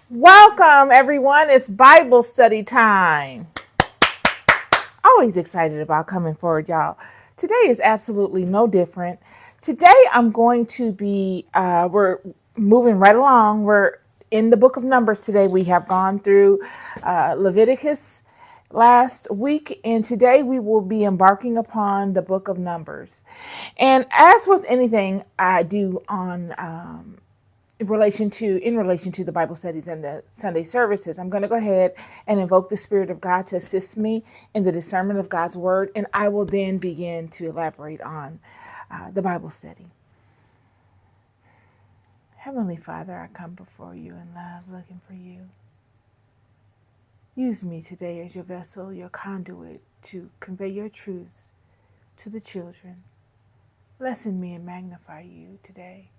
Welcome, everyone. It's Bible study time. Always excited about coming forward, y'all. Today is absolutely no different. Today, I'm going to we're moving right along. We're in the book of Numbers today. We have gone through Leviticus last week, and today we will be embarking upon the book of Numbers. And as with anything I do on in relation to the Bible studies and the Sunday services, I'm going to go ahead and invoke the Spirit of God to assist me in the discernment of God's word, and I will then begin to elaborate on the Bible study. Heavenly Father, I come before you in love, looking for you. Use me today as your vessel, your conduit, to convey your truths to the children. Lessen me and magnify you today.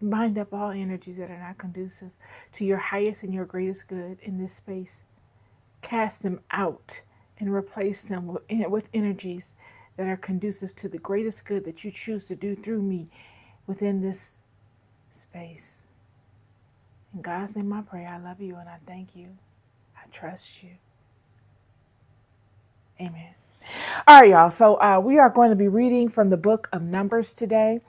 Bind up all energies that are not conducive to your highest and your greatest good in this space. Cast them out and replace them with energies that are conducive to the greatest good that you choose to do through me within this space. In God's name I pray. I love you and I thank you. I trust you. Amen. All right, y'all. So we are going to be reading from the book of Numbers today.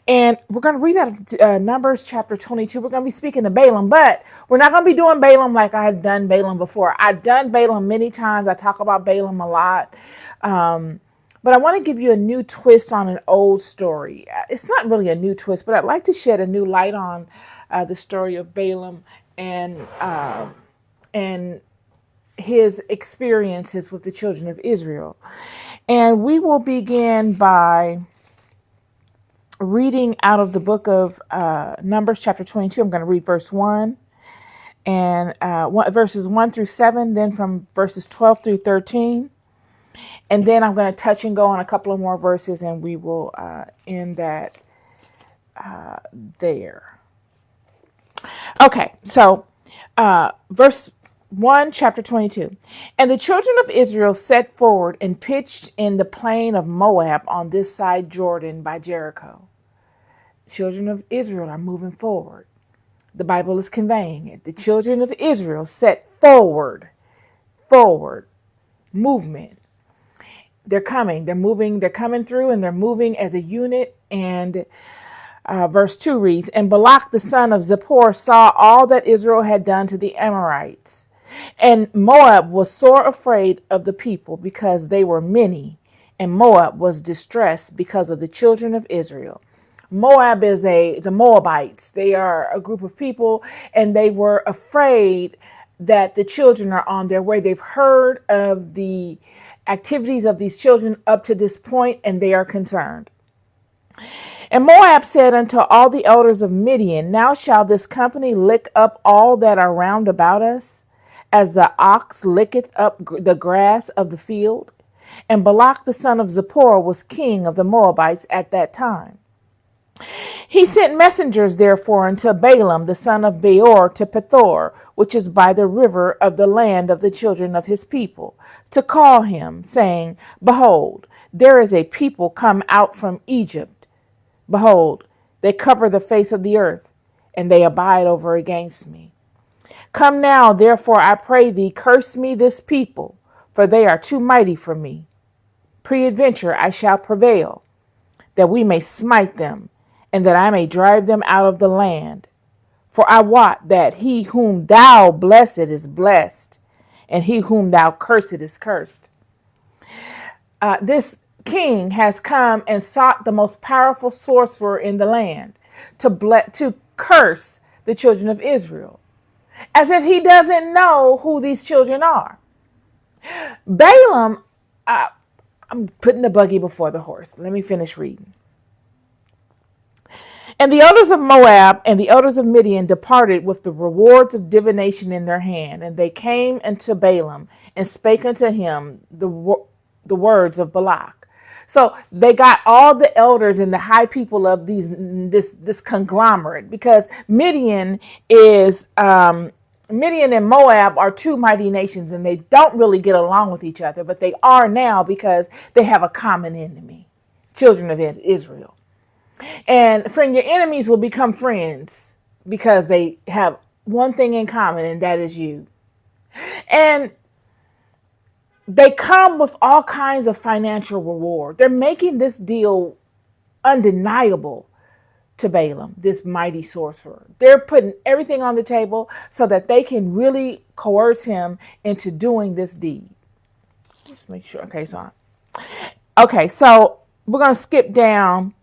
And we're going to read out of Numbers chapter 22. We're going to be speaking to Balaam, but we're not going to be doing Balaam like I had done Balaam before. I've done Balaam many times. I talk about Balaam a lot. But I want to give you a new twist on an old story. It's not really a new twist, but I'd like to shed a new light on the story of Balaam and his experiences with the children of Israel. And we will begin by reading out of the book of Numbers chapter 22. I'm going to read verse 1 and verses 1 through 7, then from verses 12 through 13. And then I'm going to touch and go on a couple of more verses, and we will end that there. Okay, so verse 1, chapter 22. And the children of Israel set forward and pitched in the plain of Moab on this side Jordan by Jericho. Children of Israel are moving forward. The Bible is conveying it. The children of Israel set forward, movement. They're coming, they're moving, they're coming through, and they're moving as a unit. And verse 2 reads, And Balak the son of Zippor saw all that Israel had done to the Amorites. And Moab was sore afraid of the people because they were many, and Moab was distressed because of the children of Israel. Moab is the Moabites. They are a group of people, and they were afraid that the children are on their way. They've heard of the activities of these children up to this point, and they are concerned. And Moab said unto all the elders of Midian, Now shall this company lick up all that are round about us, as the ox licketh up the grass of the field. And Balak the son of Zippor was king of the Moabites at that time. He sent messengers, therefore, unto Balaam the son of Beor to Pethor, which is by the river of the land of the children of his people, to call him, saying, Behold, there is a people come out from Egypt. Behold, they cover the face of the earth, and they abide over against me. Come now, therefore, I pray thee, curse me this people, for they are too mighty for me. Peradventure I shall prevail, that we may smite them, and that I may drive them out of the land. For I wot that he whom thou blessed is blessed, and he whom thou cursed is cursed. This king has come and sought the most powerful sorcerer in the land to curse the children of Israel, as if he doesn't know who these children are. Balaam, I'm putting the buggy before the horse. Let me finish reading. And the elders of Moab and the elders of Midian departed with the rewards of divination in their hand. And they came unto Balaam and spake unto him the words of Balak. So they got all the elders and the high people of this conglomerate, because Midian and Moab are two mighty nations, and they don't really get along with each other, but they are now because they have a common enemy, children of Israel. And friend, your enemies will become friends. because they have one thing in common, and that is you. And they come with all kinds of financial reward. They're making this deal undeniable to Balaam, this mighty sorcerer. They're putting everything on the table so that they can really coerce him into doing this deed. Just make sure. Okay, so we're going to skip down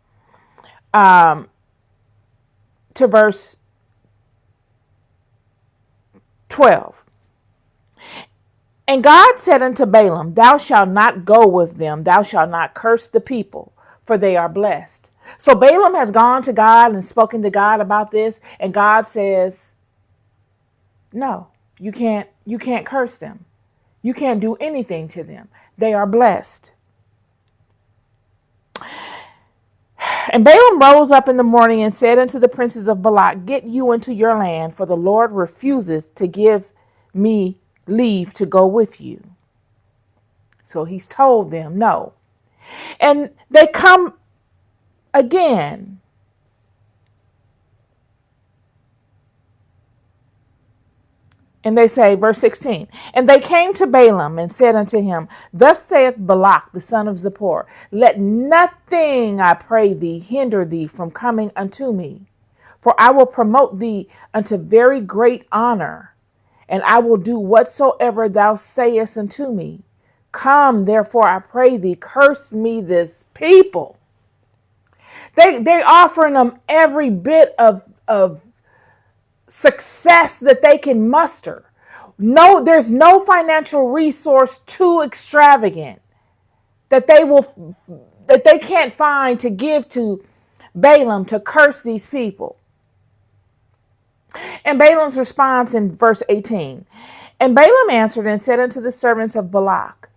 to verse 12. And God said unto Balaam, thou shalt not go with them, thou shalt not curse the people, for they are blessed. So Balaam has gone to God and spoken to God about this, and God says, no, you can't curse them. You can't do anything to them. They are blessed. And Balaam rose up in the morning and said unto the princes of Balak, get you into your land, for the Lord refuses to give me leave to go with you. So he's told them no. And they come again. And they say, verse 16, and they came to Balaam and said unto him, thus saith Balak, the son of Zippor, let nothing, I pray thee, hinder thee from coming unto me, for I will promote thee unto very great honor, and I will do whatsoever thou sayest unto me. Come, therefore, I pray thee, curse me this people. They offering them every bit of success that they can muster. No, there's no financial resource too extravagant that they can't find to give to Balaam to curse these people. And Balaam's response in verse 18, and Balaam answered and said unto the servants of Balak,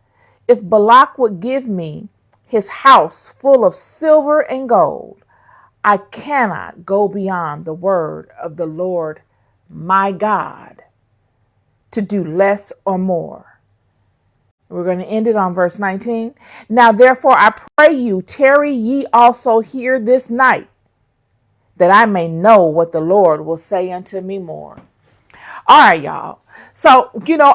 if Balak would give me his house full of silver and gold, I cannot go beyond the word of the Lord my God to do less or more. We're going to end it on verse 19. Now therefore I pray you, tarry ye also here this night, that I may know what the Lord will say unto me more. All right, y'all. So,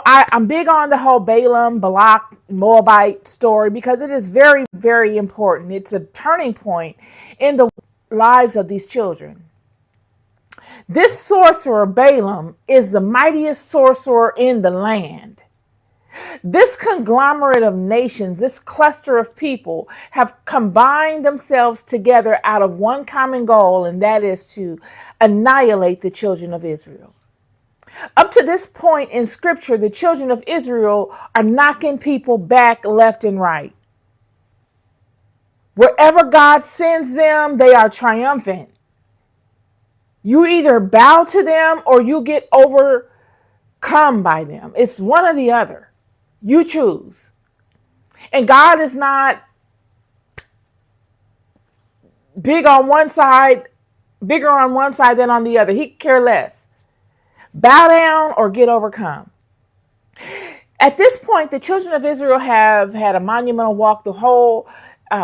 I'm big on the whole Balaam, Balak, Moabite story because it is very, very important. It's a turning point in the lives of these children. This sorcerer, Balaam, is the mightiest sorcerer in the land. This conglomerate of nations, this cluster of people have combined themselves together out of one common goal, and that is to annihilate the children of Israel. Up to this point in scripture, the children of Israel are knocking people back left and right. Wherever God sends them, they are triumphant. You either bow to them or you get overcome by them. It's one or the other. You choose. And God is not bigger on one side than on the other. He care less. Bow down or get overcome. At this point, the children of Israel have had a monumental walk. The whole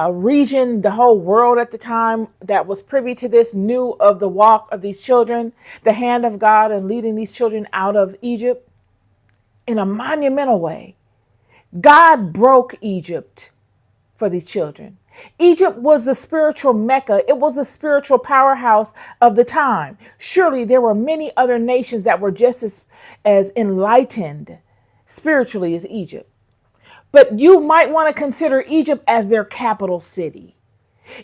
region, the whole world at the time that was privy to this knew of the walk of these children, the hand of God in leading these children out of Egypt in a monumental way. God broke Egypt for these children. Egypt was the spiritual Mecca. It was the spiritual powerhouse of the time. Surely there were many other nations that were just as enlightened spiritually as Egypt. But you might want to consider Egypt as their capital city.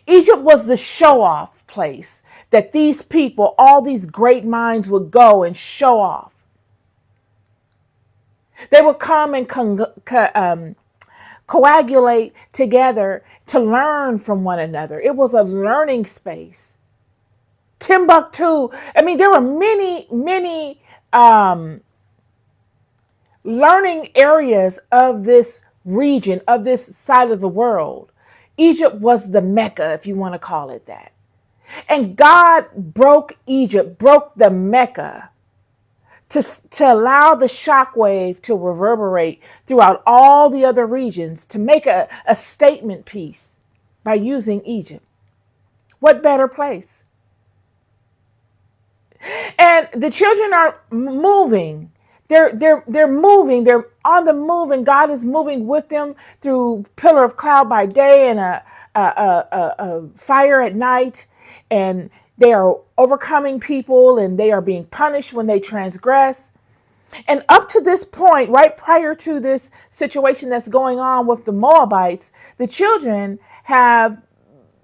Egypt was the show-off place that these people, all these great minds, would go and show off. They would come and coagulate together to learn from one another. It was a learning space. Timbuktu, there were many learning areas of this region, of this side of the world. Egypt was the Mecca, if you want to call it that. And God broke Egypt, broke the Mecca, to allow the shockwave to reverberate throughout all the other regions, to make a statement piece by using Egypt. What better place? the children are moving. They're moving. They're on the move, and God is moving with them through pillar of cloud by day and a fire at night. And they are overcoming people, and they are being punished when they transgress. And up to this point, right prior to this situation that's going on with the Moabites, the children have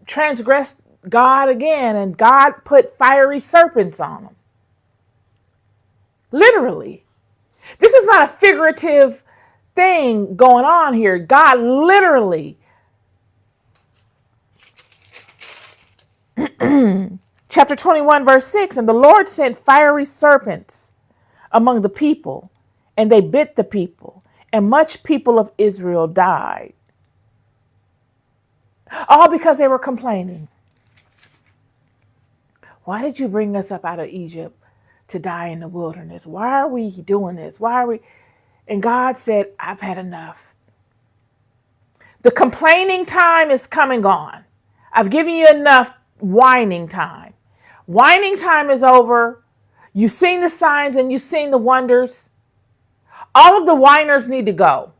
transgressed God again, and God put fiery serpents on them. Literally. This is not a figurative thing going on here. God literally, chapter 21, verse 6, and the Lord sent fiery serpents among the people, and they bit the people, and much people of Israel died. All because they were complaining. Why did you bring us up out of Egypt to die in the wilderness? Why are we doing this? Why are we? And God said, I've had enough. The complaining time is come and gone. I've given you enough whining time. Whining time is over. You've seen the signs and you've seen the wonders. All of the whiners need to go.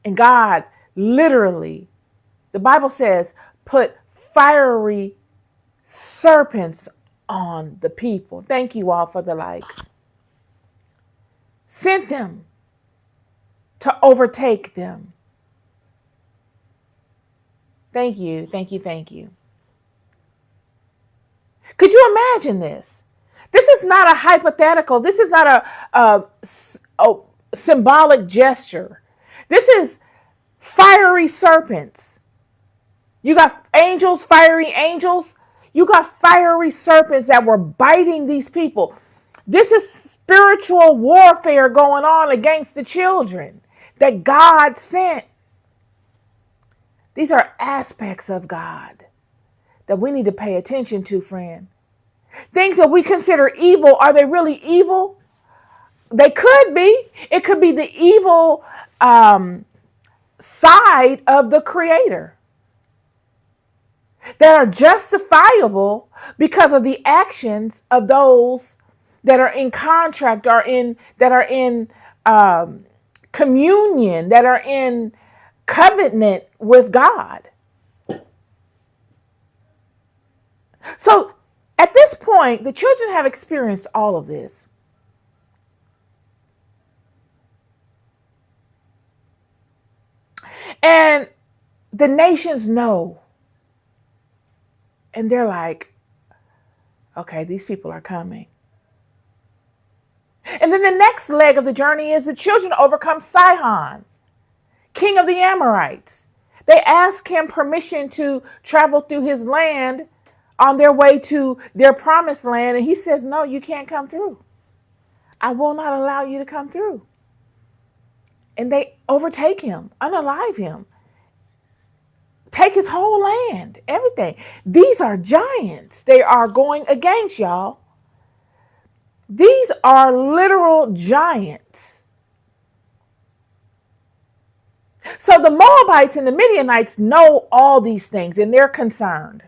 And God literally, the Bible says, put fiery serpents on the people. Thank you all for the likes. Sent them to overtake them. Thank you, thank you, thank you. Could you imagine this? This is not a hypothetical. This is not a symbolic gesture. This is fiery serpents. You got angels, fiery angels. You got fiery serpents that were biting these people. This is spiritual warfare going on against the children that God sent. These are aspects of God that we need to pay attention to, friend. Things that we consider evil, are they really evil? They could be. It could be the evil side of the Creator that are justifiable because of the actions of those that are in contract, that are in communion, that are in covenant with God. So at this point, the children have experienced all of this. And the nations know. And they're like, okay, these people are coming. And then the next leg of the journey is the children overcome Sihon, king of the Amorites. They ask him permission to travel through his land on their way to their promised land. And he says, no, you can't come through. I will not allow you to come through. And they overtake him, unalive him, take his whole land, everything. These are giants they are going against, y'all. These are literal giants. So the Moabites and the Midianites know all these things and they're concerned.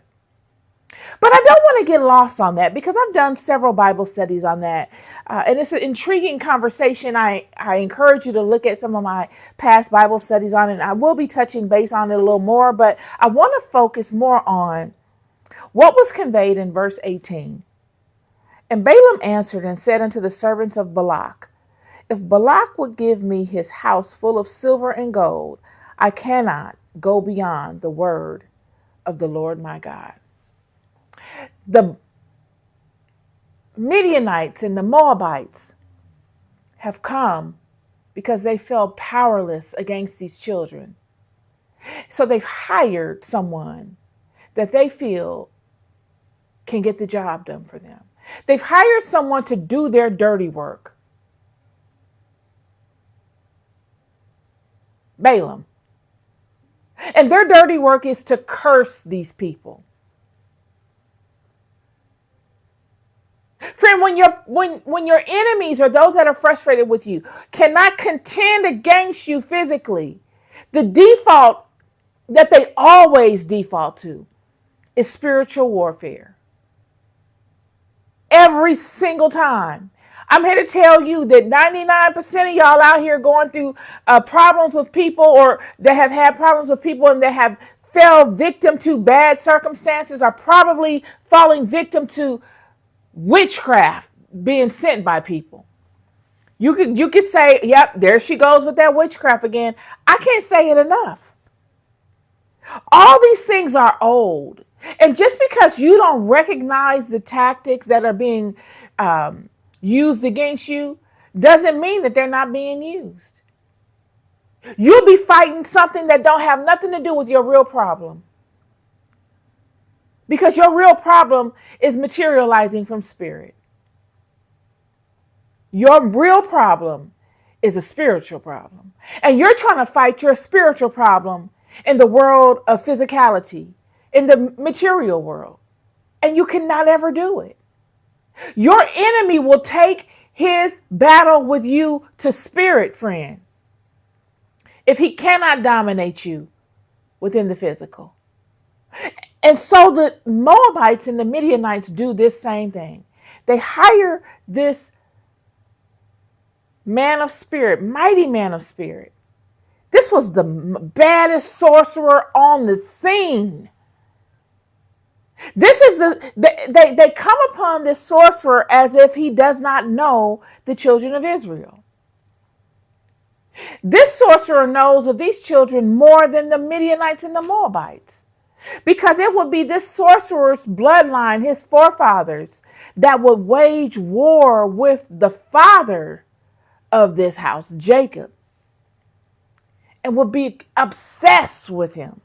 But I don't want to get lost on that because I've done several Bible studies on that. And it's an intriguing conversation. I encourage you to look at some of my past Bible studies on it. And I will be touching base on it a little more, but I want to focus more on what was conveyed in verse 18. And Balaam answered and said unto the servants of Balak, if Balak would give me his house full of silver and gold, I cannot go beyond the word of the Lord my God. The Midianites and the Moabites have come because they felt powerless against these children. So they've hired someone that they feel can get the job done for them. They've hired someone to do their dirty work. Balaam. And their dirty work is to curse these people. Friend, when your enemies or those that are frustrated with you cannot contend against you physically, the default that they always default to is spiritual warfare. Every every single time. I'm here to tell you that 99% of y'all out here going through problems with people, or that have had problems with people and that have fell victim to bad circumstances, are probably falling victim to witchcraft being sent by people. You could say, yep, there she goes with that witchcraft again. I can't say it enough. All these things are old. And just because you don't recognize the tactics that are being used against you doesn't mean that they're not being used. You'll be fighting something that don't have nothing to do with your real problem. Because your real problem is materializing from spirit. Your real problem is a spiritual problem. And you're trying to fight your spiritual problem in the world of physicality, in the material world. And you cannot ever do it. Your enemy will take his battle with you to spirit, friend, if he cannot dominate you within the physical. And so the Moabites and the Midianites do this same thing. They hire this man of spirit, mighty man of spirit. This was the baddest sorcerer on the scene. This is they come upon this sorcerer as if he does not know the children of Israel. This sorcerer knows of these children more than the Midianites and the Moabites, because it would be this sorcerer's bloodline, his forefathers, that would wage war with the father of this house, Jacob, and would be obsessed with him.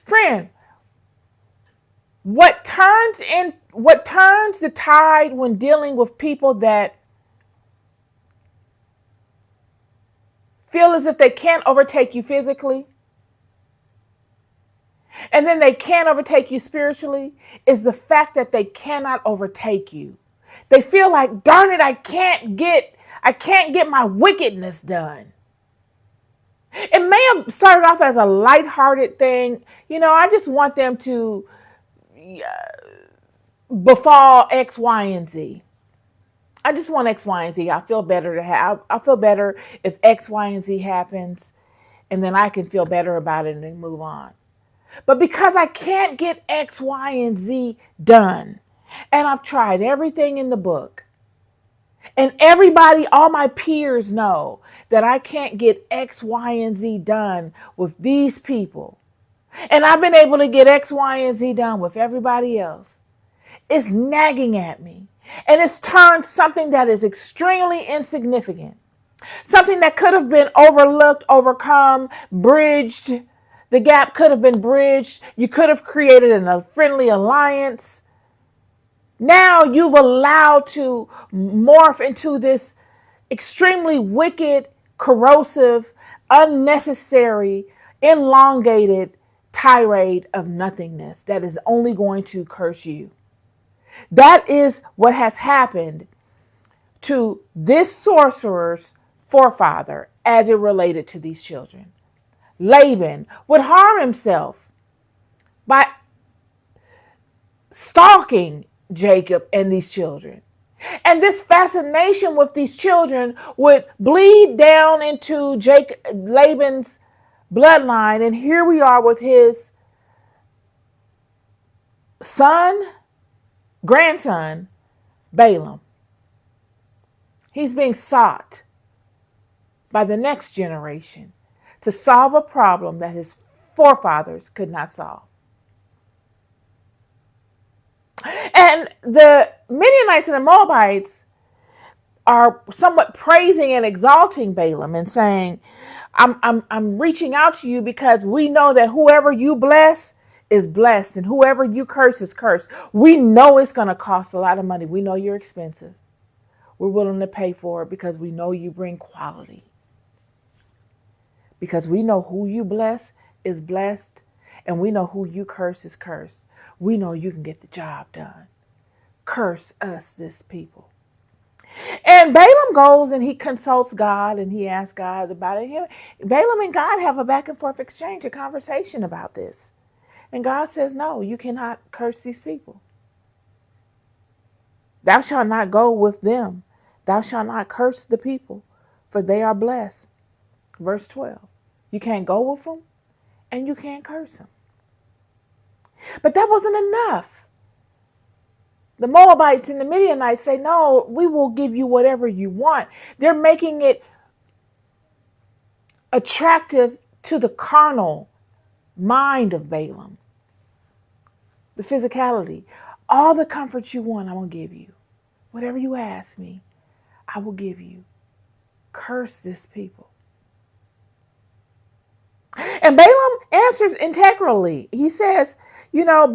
Friend, what turns the tide when dealing with people that feel as if they can't overtake you physically, and then they can't overtake you spiritually, is the fact that they cannot overtake you. They feel like, darn it, I can't get my wickedness done. It may have started off as a lighthearted thing. I just want them to befall X, Y, and Z. I just want X, Y, and Z. I feel better I feel better if X, Y, and Z happens, and then I can feel better about it and move on. But because I can't get X, Y, and Z done, and I've tried everything in the book, and everybody, all my peers know that I can't get X, Y, and Z done with these people, and I've been able to get X, Y, and Z done with everybody else, it's nagging at me. And it's turned something that is extremely insignificant, something that could have been overlooked, overcome, bridged. The gap could have been bridged. You could have created a friendly alliance. Now you've allowed to morph into this extremely wicked, corrosive, unnecessary, elongated tirade of nothingness that is only going to curse you. That is what has happened to this sorcerer's forefather as it related to these children. Laban would harm himself by stalking Jacob and these children. And this fascination with these children would bleed down into Laban's bloodline. And here we are with his grandson, Balaam. He's being sought by the next generation to solve a problem that his forefathers could not solve. And the Midianites and the Moabites are somewhat praising and exalting Balaam and saying, I'm reaching out to you because we know that whoever you bless is blessed, and whoever you curse is cursed. We know it's going to cost a lot of money. We know you're expensive. We're willing to pay for it because we know you bring quality. Because we know who you bless is blessed, and we know who you curse is cursed. We know you can get the job done. Curse us, this people. And Balaam goes and he consults God and he asks God about it. Balaam and God have a back and forth exchange, a conversation about this. And God says, no, you cannot curse these people. Thou shalt not go with them. Thou shalt not curse the people, for they are blessed. Verse 12. You can't go with them and you can't curse them. But that wasn't enough. The Moabites and the Midianites say, no, we will give you whatever you want. They're making it attractive to the carnal mind of Balaam. The physicality. All the comforts you want, I'm going to give you. Whatever you ask me, I will give you. Curse this people. And Balaam answers integrally. He says, you know,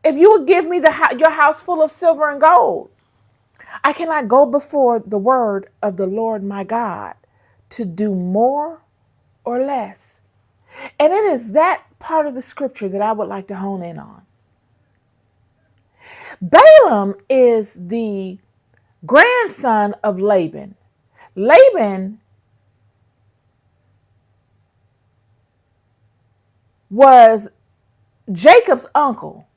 if you would give me your house full of silver and gold, I cannot go before the word of the Lord my God to do more or less. And it is that part of the scripture that I would like to hone in on. Balaam is the grandson of Laban. Laban was Jacob's uncle.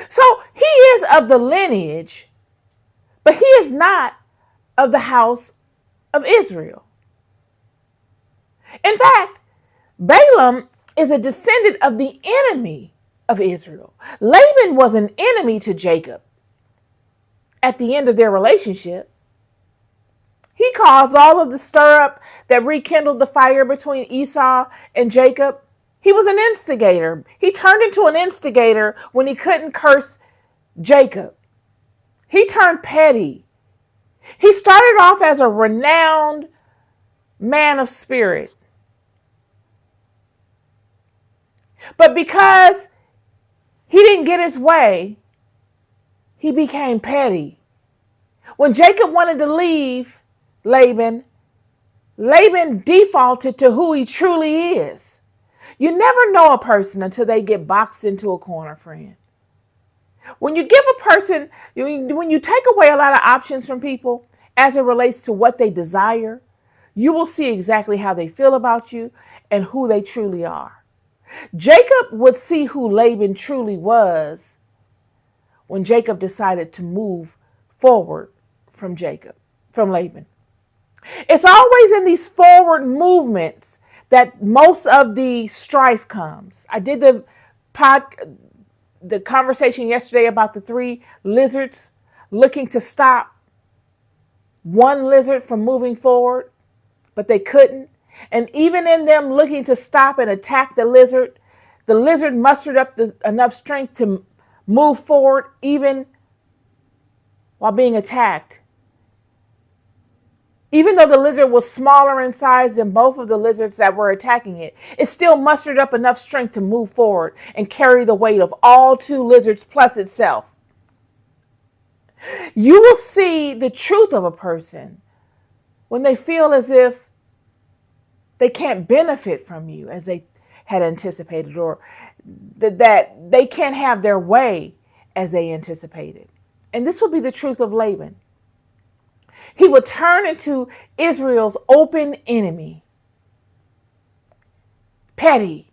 So he is of the lineage, but he is not of the house of Israel. In fact, Balaam is a descendant of the enemy of Israel. Laban was an enemy to Jacob at the end of their relationship. He caused all of the stir up that rekindled the fire between Esau and Jacob. He was an instigator. He turned into an instigator when he couldn't curse Jacob. He turned petty. He started off as a renowned man of spirit. But because he didn't get his way, he became petty. When Jacob wanted to leave Laban defaulted to who he truly is. You never know a person until they get boxed into a corner, friend. When you give a person, when you take away a lot of options from people as it relates to what they desire, you will see exactly how they feel about you and who they truly are. Jacob would see who Laban truly was when Jacob decided to move forward from Laban. It's always in these forward movements that most of the strife comes. I did the conversation yesterday about the 3 lizards looking to stop one lizard from moving forward, but they couldn't. And even in them looking to stop and attack the lizard mustered up enough strength to move forward even while being attacked. Even though the lizard was smaller in size than both of the lizards that were attacking it, it still mustered up enough strength to move forward and carry the weight of all 2 lizards plus itself. You will see the truth of a person when they feel as if they can't benefit from you as they had anticipated, or that they can't have their way as they anticipated. And this would be the truth of Laban. He would turn into Israel's open enemy, petty,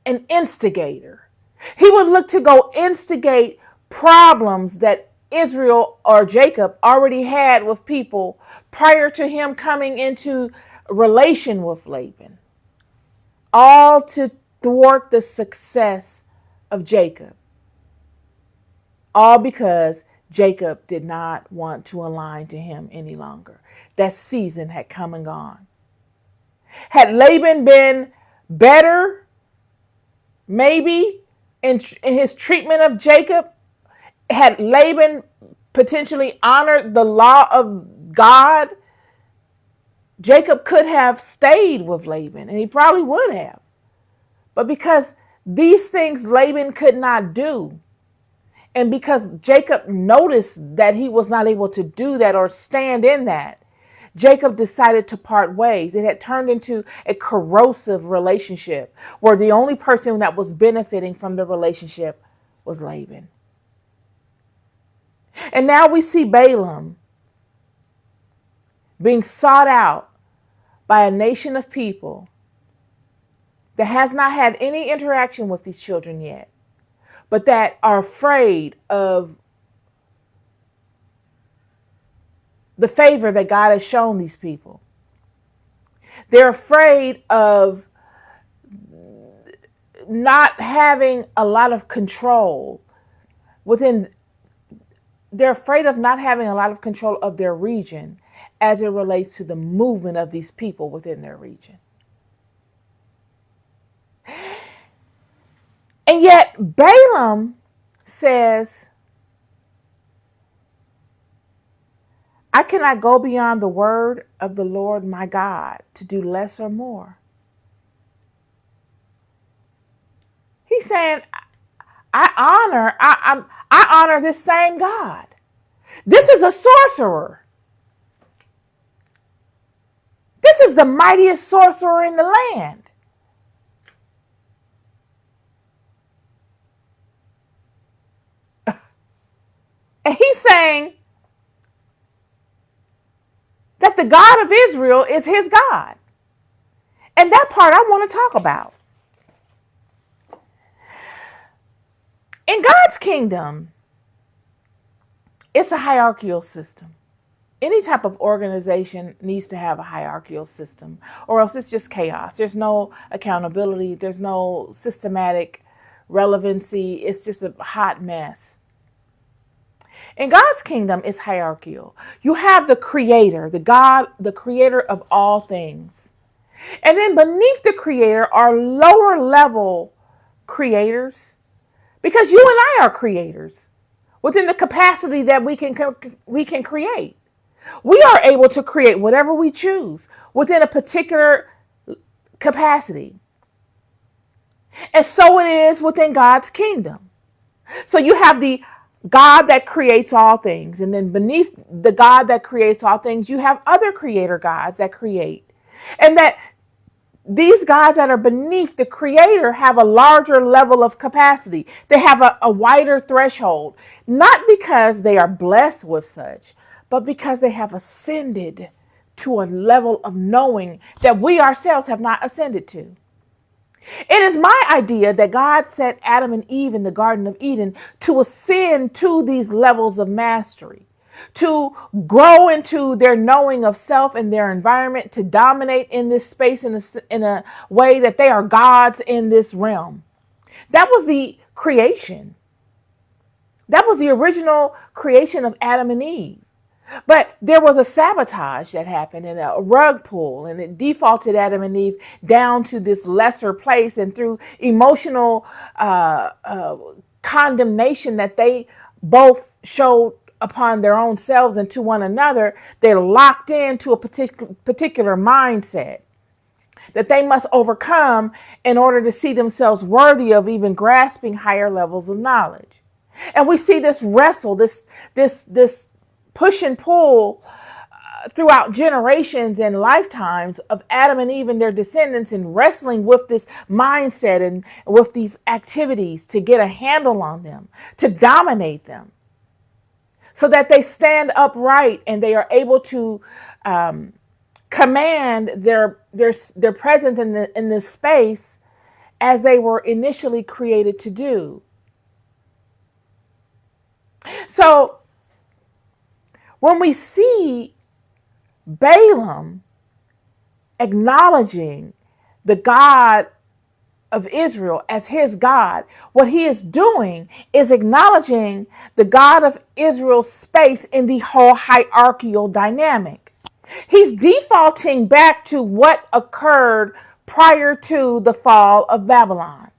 an instigator. He would look to go instigate problems that Israel or Jacob already had with people prior to him coming into relation with Laban, all to thwart the success of Jacob, all because Jacob did not want to align to him any longer. That season had come and gone. Had Laban been better, maybe, in his treatment of Jacob, had Laban potentially honored the law of God, Jacob could have stayed with Laban, and he probably would have. But because these things Laban could not do, and because Jacob noticed that he was not able to do that or stand in that, Jacob decided to part ways. It had turned into a corrosive relationship where the only person that was benefiting from the relationship was Laban. And now we see Balaam being sought out by a nation of people that has not had any interaction with these children yet. but that are afraid of the favor that God has shown these people. They're afraid of not having a lot of control within, they're afraid of not having a lot of control of their region as it relates to the movement of these people within their region. And yet Balaam says, I cannot go beyond the word of the Lord my God to do less or more. He's saying, I honor this same God. This is a sorcerer. This is the mightiest sorcerer in the land. And he's saying that the God of Israel is his God. And that part I want to talk about. In God's kingdom, it's a hierarchical system. Any type of organization needs to have a hierarchical system, or else it's just chaos. There's no accountability. There's no systematic relevancy. It's just a hot mess. In God's kingdom, it's hierarchical. You have the creator, the God, the creator of all things. And then beneath the creator are lower level creators, because you and I are creators within the capacity that we can create. We are able to create whatever we choose within a particular capacity. And so it is within God's kingdom. So you have the God that creates all things. And then beneath the God that creates all things, you have other creator gods that create. And that these gods that are beneath the creator have a larger level of capacity. They have a wider threshold, not because they are blessed with such, but because they have ascended to a level of knowing that we ourselves have not ascended to. It is my idea that God set Adam and Eve in the Garden of Eden to ascend to these levels of mastery, to grow into their knowing of self and their environment, to dominate in this space in a way that they are gods in this realm. That was the creation. That was the original creation of Adam and Eve. But there was a sabotage that happened and a rug pull, and it defaulted Adam and Eve down to this lesser place. And through emotional condemnation that they both showed upon their own selves and to one another, they're locked into a particular mindset that they must overcome in order to see themselves worthy of even grasping higher levels of knowledge. And we see this wrestle, this push and pull throughout generations and lifetimes of Adam and Eve and their descendants, in wrestling with this mindset and with these activities to get a handle on them, to dominate them, so that they stand upright and they are able to command their presence in this space as they were initially created to do. So when we see Balaam acknowledging the God of Israel as his God, what he is doing is acknowledging the God of Israel's space in the whole hierarchical dynamic. He's defaulting back to what occurred prior to the fall of Babylon.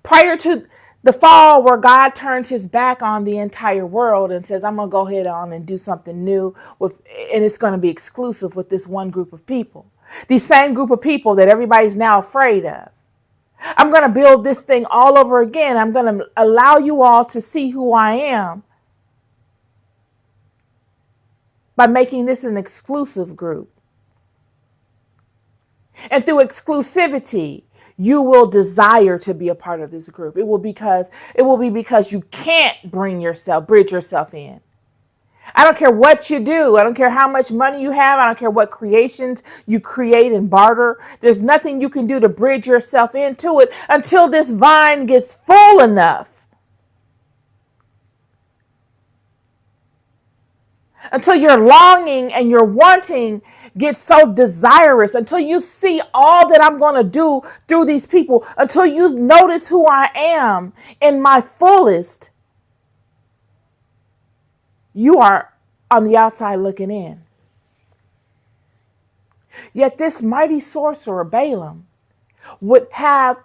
Prior to the fall, where God turns his back on the entire world and says, I'm going to go ahead on and do something new and it's going to be exclusive with this one group of people. The same group of people that everybody's now afraid of. I'm going to build this thing all over again. I'm going to allow you all to see who I am by making this an exclusive group. And through exclusivity, you will desire to be a part of this group. It will be because you can't bridge yourself in. I don't care what you do. I don't care how much money you have. I don't care what creations you create and barter. There's nothing you can do to bridge yourself into it until this vine gets full enough. Until your longing and your wanting gets so desirous, until you see all that I'm going to do through these people, until you notice who I am in my fullest, you are on the outside looking in. Yet this mighty sorcerer, Balaam, would have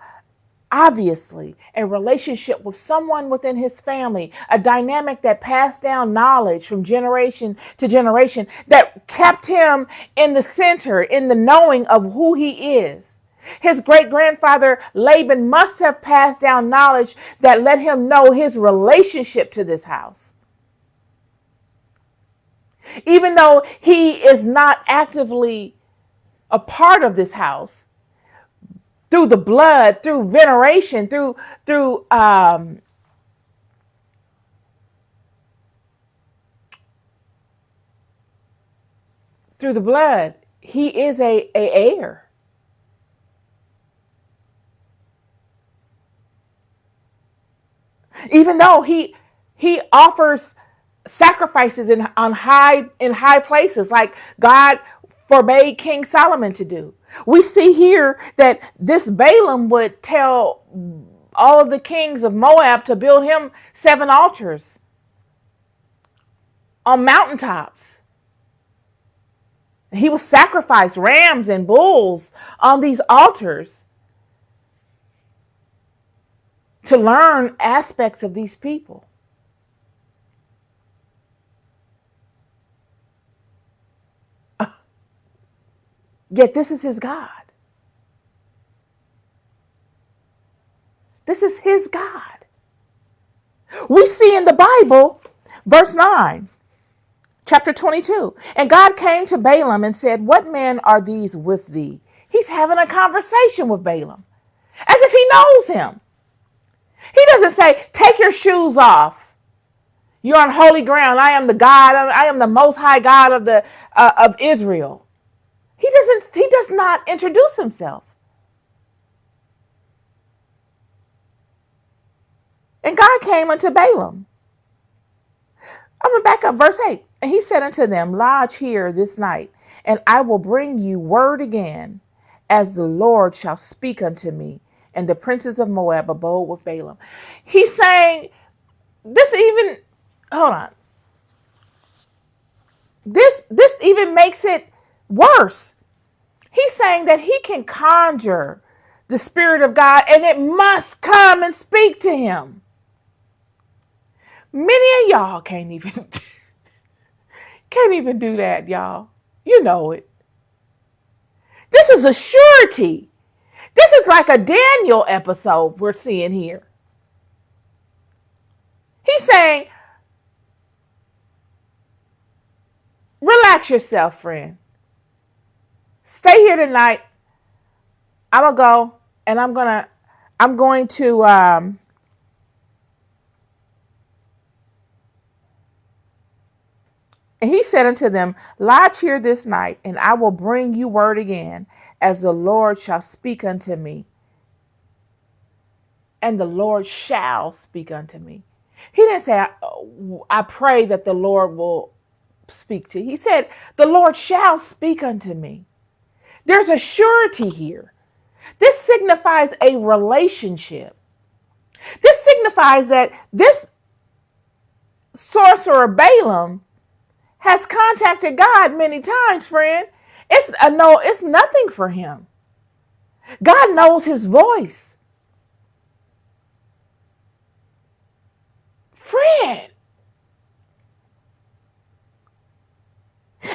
obviously a relationship with someone within his family, a dynamic that passed down knowledge from generation to generation, that kept him in the center, in the knowing of who he is. His great grandfather Laban must have passed down knowledge that let him know his relationship to this house. Even though he is not actively a part of this house, through the blood, through veneration, through the blood, he is a heir. Even though he offers sacrifices in high places, like God forbade King Solomon to do. We see here that this Balaam would tell all of the kings of Moab to build him 7 altars on mountaintops. He will sacrifice rams and bulls on these altars to learn aspects of these people. Yet this is his God. This is his God. We see in the Bible, verse 9, chapter 22. And God came to Balaam and said, "What men are these with thee?" He's having a conversation with Balaam as if he knows him. He doesn't say, "Take your shoes off. You're on holy ground. I am the God. I am the most high God of Israel." He does not introduce himself. And God came unto Balaam. I'm going to back up verse 8. And he said unto them, "Lodge here this night, and I will bring you word again, as the Lord shall speak unto me." And the princes of Moab abode with Balaam. He's saying, hold on. This even makes it worse. He's saying that he can conjure the Spirit of God and it must come and speak to him. Many of y'all can't even do that, y'all. You know it. This is a surety. This is like a Daniel episode we're seeing here. He's saying, relax yourself, friend. Stay here tonight. I'm going to go and I'm going to, and he said unto them, "Lodge here this night, and I will bring you word again, as the Lord shall speak unto me." And the Lord shall speak unto me. He didn't say, I pray that the Lord will speak to you. He said, the Lord shall speak unto me. There's a surety here. This signifies a relationship. This signifies that this sorcerer Balaam has contacted God many times, friend. It's nothing for him. God knows his voice. Friend.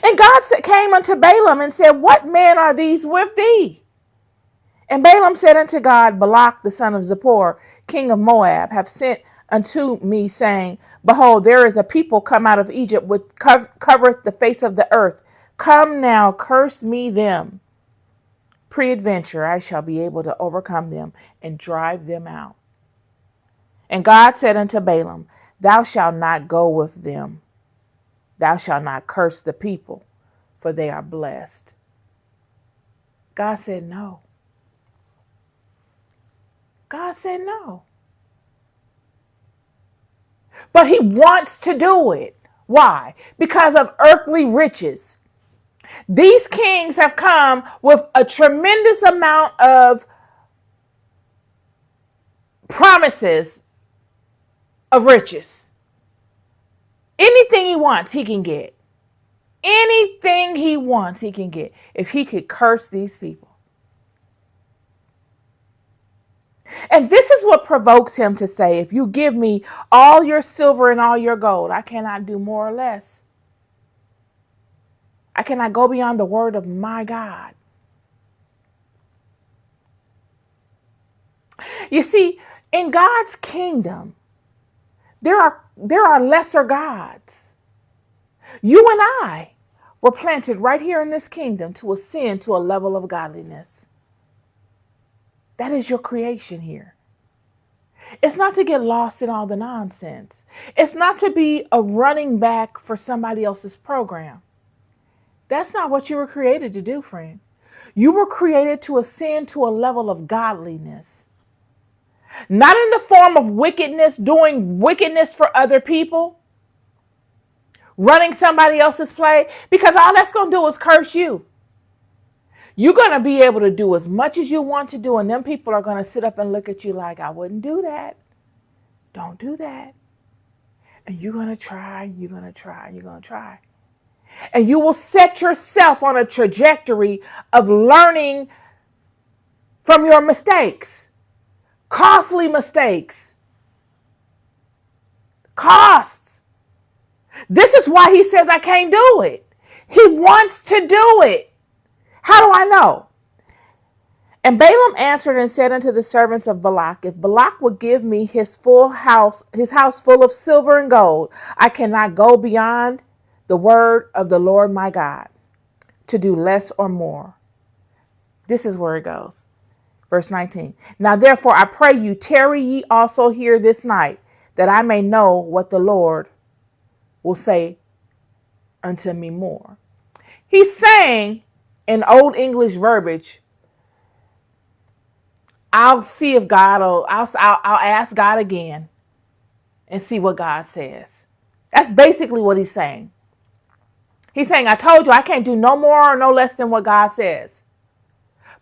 And God came unto Balaam and said, "What men are these with thee?" And Balaam said unto God, "Balak the son of Zippor, king of Moab, have sent unto me, saying, Behold, there is a people come out of Egypt, which covereth the face of the earth. Come now, curse me them. Peradventure I shall be able to overcome them and drive them out." And God said unto Balaam, "Thou shalt not go with them, Thou shalt not curse the people, for they are blessed. God said no. God said no. But he wants to do it. Why? Because of earthly riches. These kings have come with a tremendous amount of promises of riches. Anything he wants, he can get. Anything he wants, he can get. If he could curse these people. And this is what provokes him to say, if you give me all your silver and all your gold, I cannot do more or less. I cannot go beyond the word of my God. You see, in God's kingdom, there are lesser gods. You and I were planted right here in this kingdom to ascend to a level of godliness. That is your creation here. It's not to get lost in all the nonsense. It's not to be a running back for somebody else's program. That's not what you were created to do, friend. You were created to ascend to a level of godliness. Not in the form of wickedness, doing wickedness for other people, running somebody else's play, because all that's going to do is curse you. You're going to be able to do as much as you want to do, and them people are going to sit up and look at you like, I wouldn't do that. Don't do that. And you're going to try, you're going to try, you're going to try. And you will set yourself on a trajectory of learning from your mistakes. Costly mistakes. Costs. This is why he says I can't do it. He wants to do it. How do I know? And Balaam answered and said unto the servants of Balak, if Balak would give me his house full of silver and gold, I cannot go beyond the word of the Lord my God to do less or more. This is where it goes. Verse 19. Now therefore I pray you, tarry ye also here this night, that I may know what the Lord will say unto me more. He's saying in Old English verbiage, I'll see if God will, I'll ask God again and see what God says. That's basically what he's saying. He's saying, I told you I can't do no more or no less than what God says.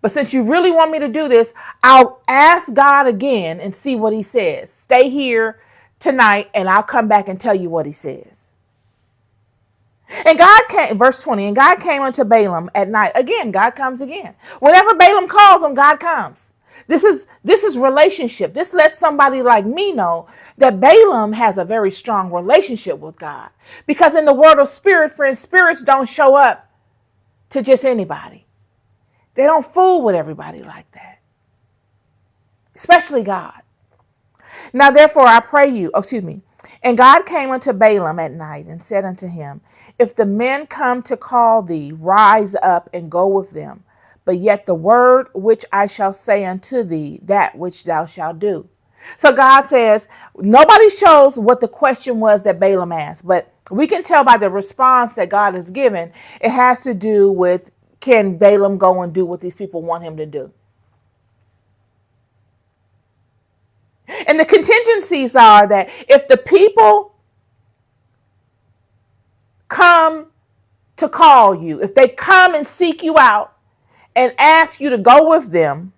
But since you really want me to do this, I'll ask God again and see what he says. Stay here tonight and I'll come back and tell you what he says. And God came, verse 20, and God came unto Balaam at night. Again, God comes again. Whenever Balaam calls him, God comes. This is relationship. This lets somebody like me know that Balaam has a very strong relationship with God. Because in the world of spirit, friends, spirits don't show up to just anybody. They don't fool with everybody like that. Especially God. Now therefore I pray you, and God came unto Balaam at night and said unto him, if the men come to call thee, rise up and go with them. But yet the word which I shall say unto thee, that which thou shalt do. So God says, nobody shows what the question was that Balaam asked, but we can tell by the response that God has given, it has to do with, can Balaam go and do what these people want him to do? And the contingencies are that if the people come to call you, if they come and seek you out and ask you to go with them,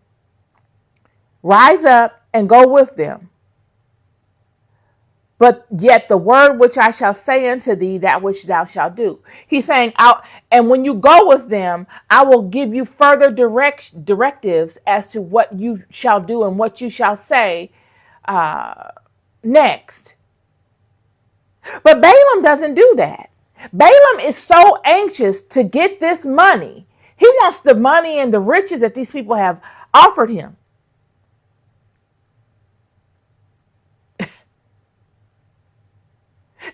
rise up and go with them. But yet the word which I shall say unto thee, that which thou shalt do. He's saying, and when you go with them, I will give you further directives as to what you shall do and what you shall say next. But Balaam doesn't do that. Balaam is so anxious to get this money. He wants the money and the riches that these people have offered him.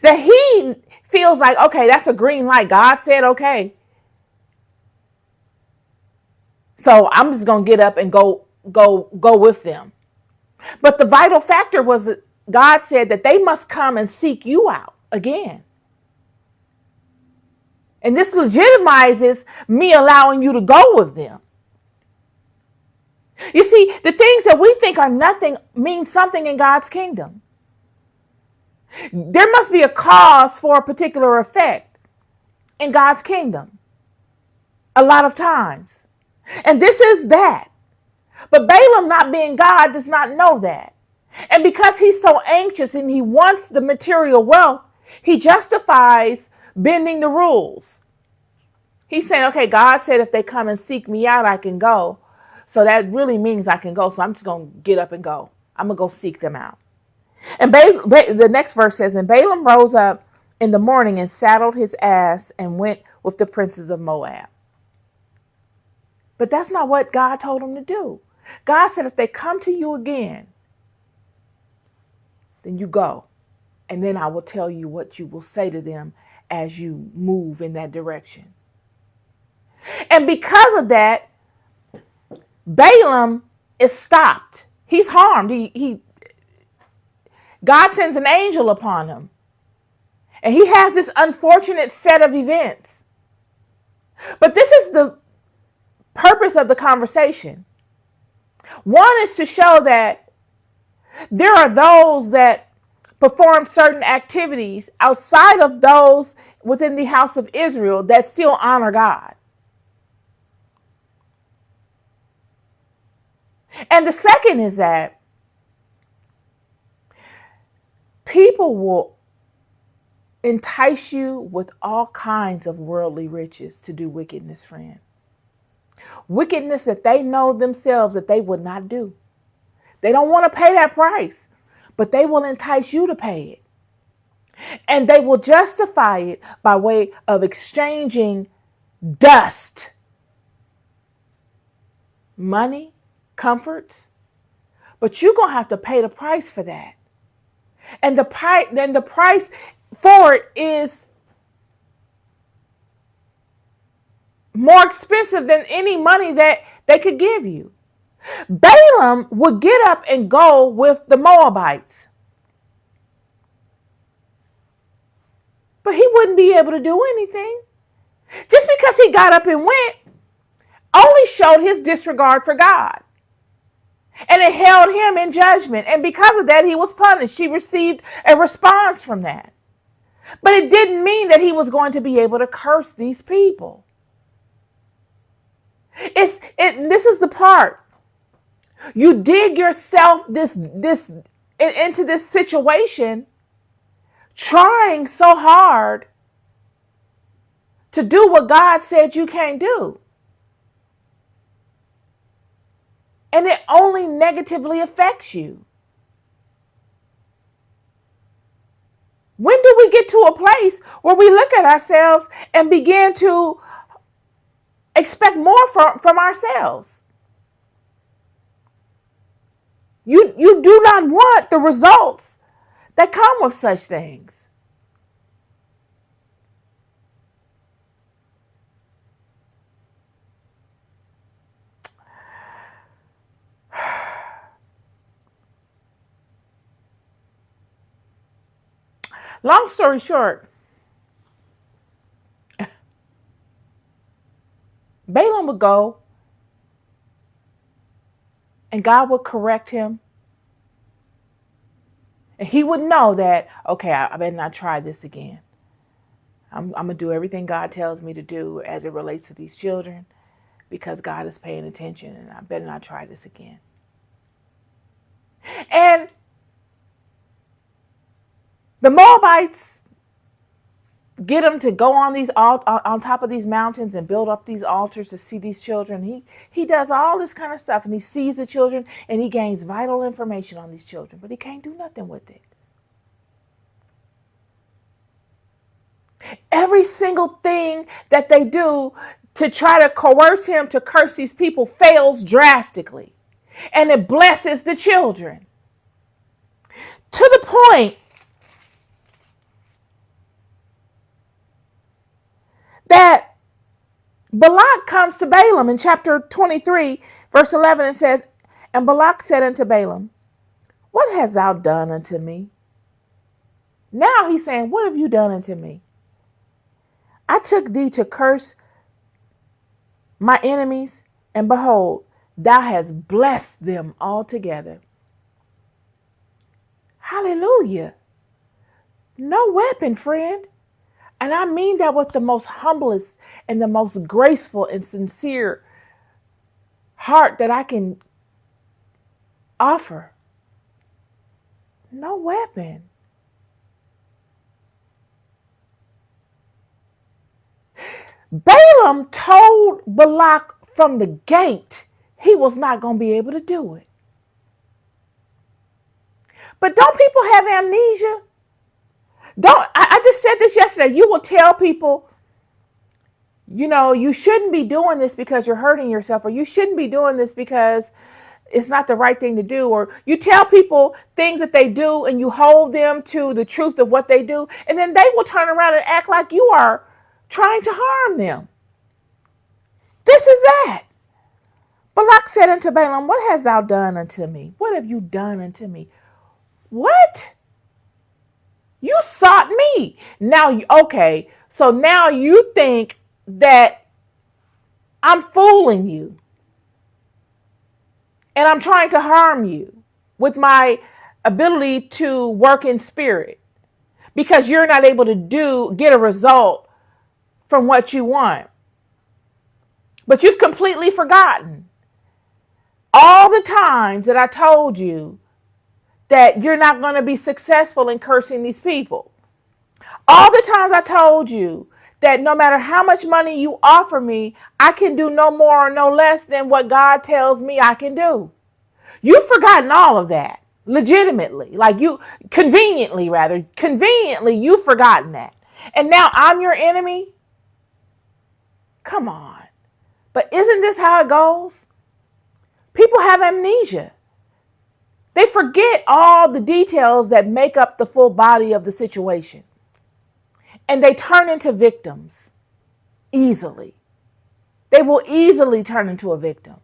That he feels like, okay, that's a green light. God said, okay. So I'm just going to get up and go with them. But the vital factor was that God said that they must come and seek you out again. And this legitimizes me allowing you to go with them. You see, the things that we think are nothing mean something in God's kingdom. There must be a cause for a particular effect in God's kingdom a lot of times. And this is that. But Balaam, not being God, does not know that. And because he's so anxious and he wants the material wealth, he justifies bending the rules. He's saying, okay, God said if they come and seek me out, I can go. So that really means I can go. So I'm just going to get up and go. I'm going to go seek them out. And the next verse says, and Balaam rose up in the morning and saddled his ass and went with the princes of Moab. But that's not what God told him to do. God said, if they come to you again, then you go. And then I will tell you what you will say to them as you move in that direction. And because of that, Balaam is stopped. He's harmed. God sends an angel upon him. And he has this unfortunate set of events. But this is the purpose of the conversation. One is to show that there are those that perform certain activities outside of those within the house of Israel that still honor God. And the second is that people will entice you with all kinds of worldly riches to do wickedness, friend. Wickedness that they know themselves that they would not do. They don't want to pay that price, but they will entice you to pay it. And they will justify it by way of exchanging dust, money, comforts. But you're going to have to pay the price for that. And the price for it is more expensive than any money that they could give you. Balaam would get up and go with the Moabites. But he wouldn't be able to do anything. Just because he got up and went only showed his disregard for God. And it held him in judgment. And because of that, he was punished. He received a response from that. But it didn't mean that he was going to be able to curse these people. This is the part. You dig yourself into this situation trying so hard to do what God said you can't do. And it only negatively affects you. When do we get to a place where we look at ourselves and begin to expect more from ourselves? You do not want the results that come with such things. Long story short, Balaam would go and God would correct him. And he would know that, okay, I better not try this again. I'm going to do everything God tells me to do as it relates to these children because God is paying attention and I better not try this again. And the Moabites get him to go on top of these mountains and build up these altars to see these children. He does all this kind of stuff and he sees the children and he gains vital information on these children, but he can't do nothing with it. Every single thing that they do to try to coerce him to curse these people fails drastically. And it blesses the children. To the point that Balak comes to Balaam in chapter 23, verse 11, and says, and Balak said unto Balaam, what hast thou done unto me? Now he's saying, what have you done unto me? I took thee to curse my enemies, and behold, thou hast blessed them altogether. Hallelujah. No weapon, friend. And I mean that with the most humblest and the most graceful and sincere heart that I can offer. No weapon. Balaam told Balak from the gate he was not going to be able to do it. But don't people have amnesia? I just said this yesterday. You will tell people, you shouldn't be doing this because you're hurting yourself, or you shouldn't be doing this because it's not the right thing to do. Or you tell people things that they do and you hold them to the truth of what they do. And then they will turn around and act like you are trying to harm them. This is that. Balak said unto Balaam, what hast thou done unto me? What have you done unto me? What? You sought me. Now, okay, so now you think that I'm fooling you and I'm trying to harm you with my ability to work in spirit because you're not able to get a result from what you want. But you've completely forgotten all the times that I told you that you're not going to be successful in cursing these people. All the times I told you that no matter how much money you offer me, I can do no more or no less than what God tells me I can do. You've forgotten all of that, legitimately, conveniently, you've forgotten that. And now I'm your enemy? Come on. But isn't this how it goes? People have amnesia. They forget all the details that make up the full body of the situation. And they turn into victims easily. They will easily turn into a victim.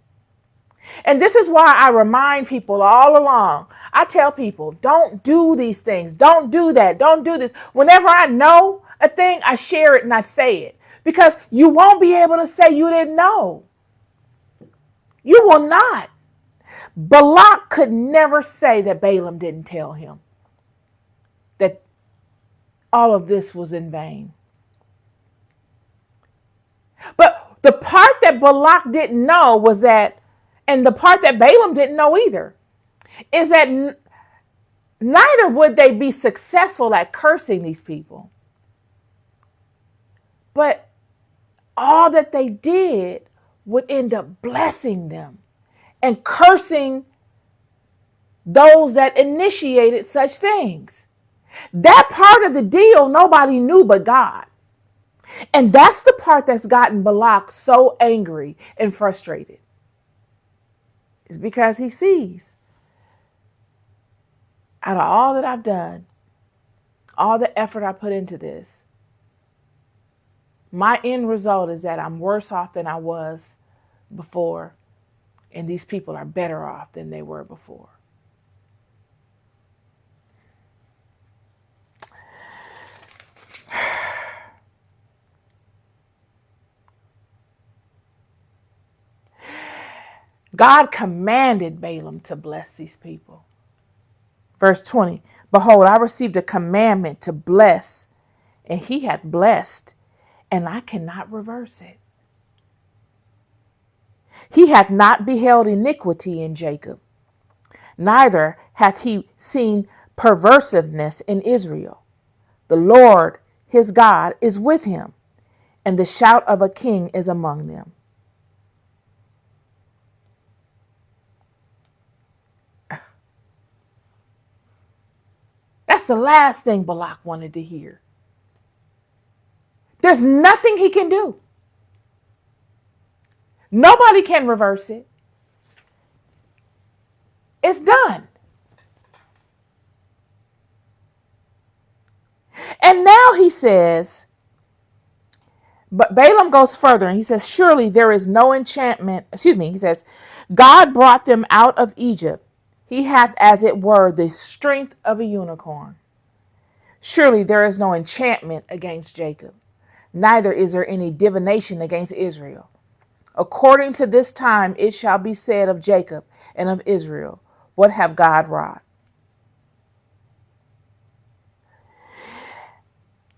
And this is why I remind people all along. I tell people, don't do these things. Don't do that. Don't do this. Whenever I know a thing, I share it and I say it. Because you won't be able to say you didn't know. You will not. Balak could never say that Balaam didn't tell him that all of this was in vain. But the part that Balak didn't know was that, and the part that Balaam didn't know either, is that neither would they be successful at cursing these people. But all that they did would end up blessing them and cursing those that initiated such things. That part of the deal nobody knew but God. And that's the part that's gotten Balak so angry and frustrated. It's because he sees, out of all that I've done, all the effort I put into this, my end result is that I'm worse off than I was before, and these people are better off than they were before. God commanded Balaam to bless these people. Verse 20, behold, I received a commandment to bless, and he hath blessed, and I cannot reverse it. He hath not beheld iniquity in Jacob, neither hath he seen perversiveness in Israel. The Lord, his God, is with him, and the shout of a king is among them. That's the last thing Balak wanted to hear. There's nothing he can do. Nobody can reverse it. It's done. And now he says, but Balaam goes further and he says, surely there is no enchantment. He says, God brought them out of Egypt. He hath, as it were, the strength of a unicorn. Surely there is no enchantment against Jacob. neither is there any divination against Israel. According to this time it shall be said of Jacob and of Israel, what have God wrought?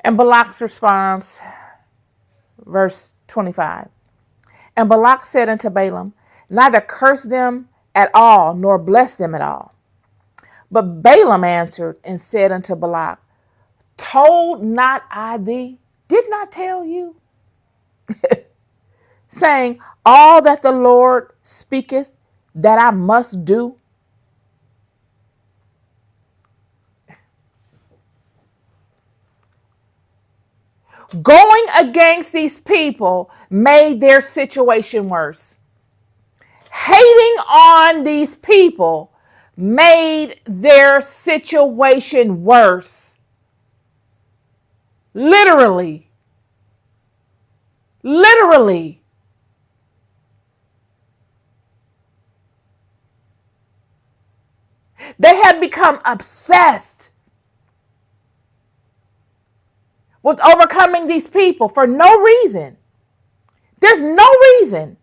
And Balak's response, verse 25. And Balak said unto Balaam, neither curse them at all, nor bless them at all. But Balaam answered and said unto Balak, told not I thee, did not tell you, saying, all that the Lord speaketh, that I must do? Going against these people made their situation worse. Hating on these people made their situation worse. Literally. Literally. They had become obsessed with overcoming these people for no reason. There's no reason